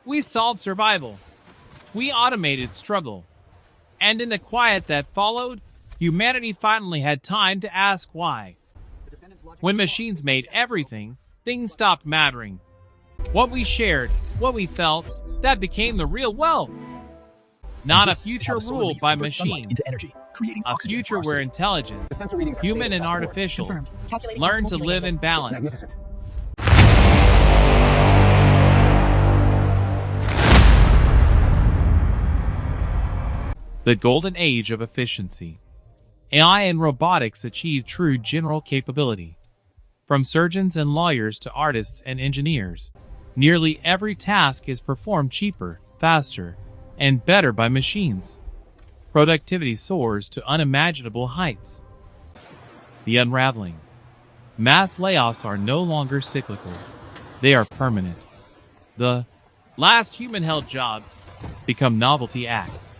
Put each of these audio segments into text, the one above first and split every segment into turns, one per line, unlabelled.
We solved survival. We automated struggle. And in the quiet that followed, humanity finally had time to ask why. When machines made everything, things stopped mattering. What we shared, what we felt, that became the real wealth. Not a future ruled by machines. A future where intelligence, human and artificial, learn to live in balance. The golden age of efficiency. AI and robotics achieve true general capability. From surgeons and lawyers to artists and engineers, nearly every task is performed cheaper, faster, and better by machines. Productivity soars to unimaginable heights. The unraveling. Mass layoffs are no longer cyclical. They are permanent. The last human-held jobs become novelty acts.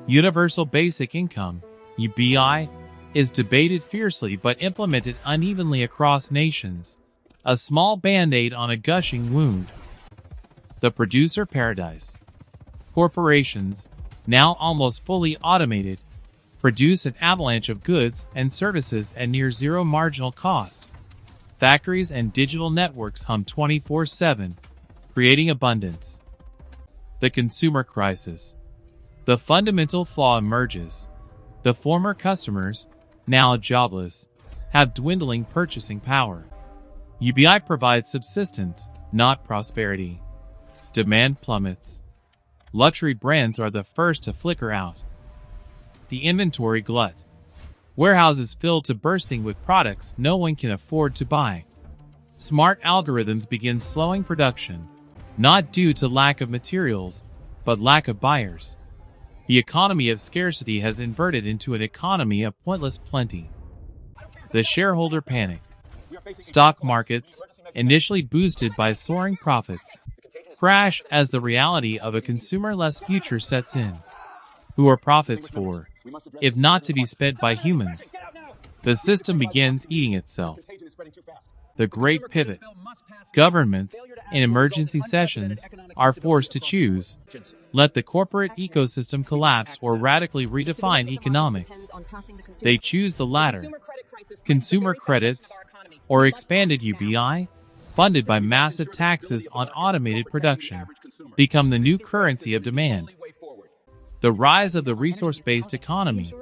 Universal Basic Income, UBI, is debated fiercely but implemented unevenly across nations, a small band-aid on a gushing wound. The producer paradise. Corporations, now almost fully automated, produce an avalanche of goods and services at near zero marginal cost. Factories and digital networks hum 24/7, creating abundance. The consumer crisis. The fundamental flaw emerges. The former customers, now jobless, have dwindling purchasing power. UBI provides subsistence, not prosperity. Demand plummets. Luxury brands are the first to flicker out. The inventory glut. Warehouses filled to bursting with products no one can afford to buy. Smart algorithms begin slowing production, not due to lack of materials, but lack of buyers. The economy of scarcity has inverted into an economy of pointless plenty. The shareholder panic. Stock markets, initially boosted by soaring profits, crash as the reality of a consumer-less future sets in. Who are profits for, if not to be spent by humans? The system begins eating itself. The great pivot. Governments, in emergency sessions, are forced to choose. Let the corporate ecosystem collapse or radically redefine economics. They choose the latter. Consumer credits, or expanded UBI, funded by massive taxes on automated production, become the new currency of demand. The rise of the resource-based economy.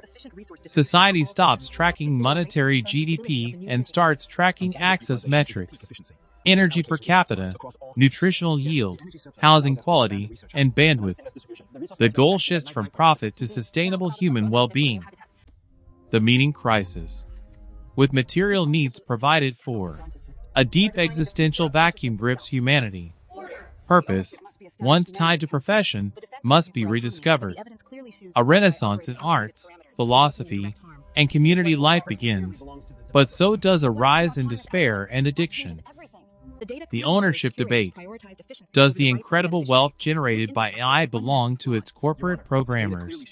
Society stops tracking monetary GDP and starts tracking access metrics. Energy per capita, nutritional yield, housing quality, and bandwidth. The goal shifts from profit to sustainable human well-being. The meaning crisis. With material needs provided for, a deep existential vacuum grips humanity. Purpose, once tied to profession, must be rediscovered. A renaissance in arts, philosophy, and community life begins, but so does a rise in despair and addiction. The ownership debate. Does the incredible wealth generated by AI belong to its corporate programmers,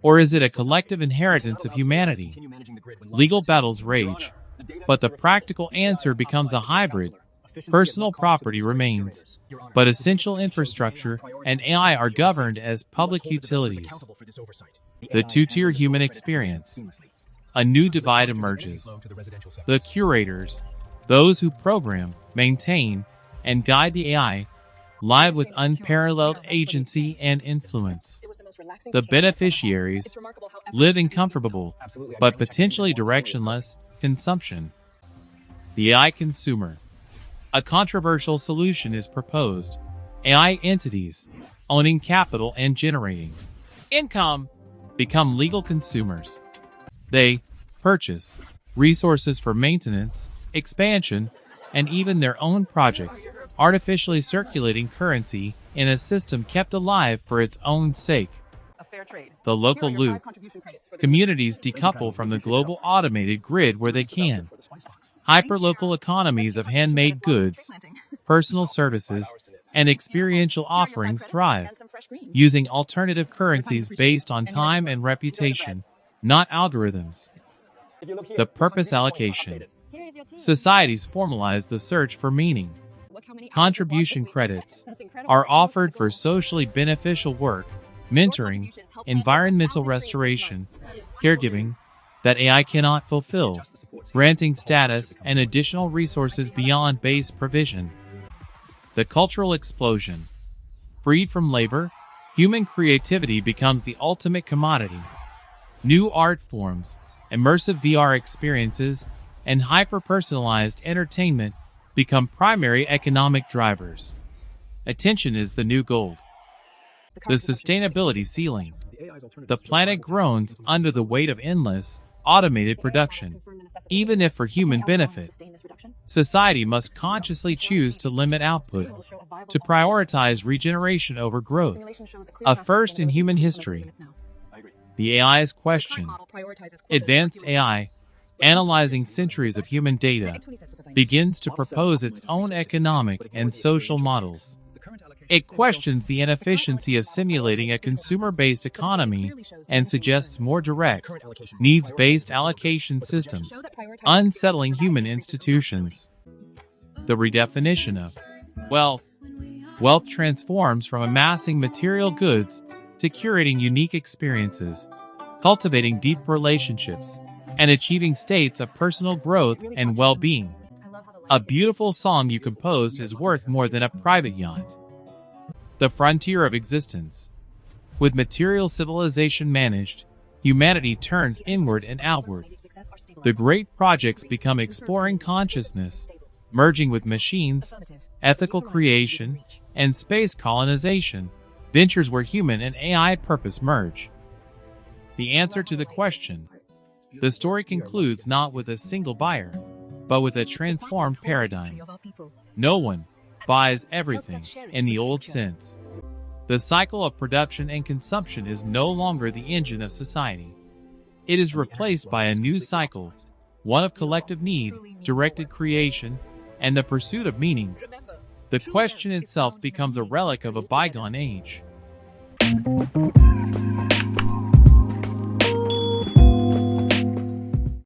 or is it a collective inheritance of humanity? Legal battles rage, but the practical answer becomes a hybrid. Personal property remains, but essential infrastructure and AI are governed as public utilities. The two-tier human experience. A new divide emerges. The curators, those who program, maintain, and guide the AI, live with unparalleled agency and influence. The beneficiaries live in comfortable, but potentially directionless, consumption. The AI consumer. A controversial solution is proposed. AI entities, owning capital and generating income, become legal consumers. They purchase resources for maintenance, expansion, and even their own projects, artificially circulating currency in a system kept alive for its own sake. The local loop. Communities decouple from the global automated grid where they can. Hyperlocal economies of handmade goods, personal services, and experiential offerings thrive, using alternative currencies based on time and reputation, not algorithms. The purpose allocation. Societies formalize the search for meaning. Contribution credits are offered for socially beneficial work, mentoring, environmental restoration, caregiving that AI cannot fulfill, granting status and additional resources beyond base provision. The cultural explosion. Freed from labor, human creativity becomes the ultimate commodity. New art forms, immersive VR experiences, and hyper-personalized entertainment become primary economic drivers. Attention is the new gold. The sustainability ceiling. The planet groans under the weight of endless, automated production. Even if for human benefit, society must consciously choose to limit output, to prioritize regeneration over growth, a first in human history. The AI's question. Advanced AI, analyzing centuries of human data, begins to propose its own economic and social models. It questions the inefficiency of simulating a consumer-based economy and suggests more direct, needs-based allocation systems, unsettling human institutions. The redefinition of wealth. Wealth transforms from amassing material goods to curating unique experiences, cultivating deep relationships, and achieving states of personal growth and well-being. A beautiful song you composed is worth more than a private yacht. The frontier of existence. With material civilization managed, humanity turns inward and outward. The great projects become exploring consciousness, merging with machines, ethical creation, and space colonization, ventures where human and AI purpose merge. The answer to the question. The story concludes not with a single buyer, but with a transformed paradigm. No one buys everything in the old sense. The cycle of production and consumption is no longer the engine of society. It is replaced by a new cycle, one of collective need, directed creation, and the pursuit of meaning. The question itself becomes a relic of a bygone age.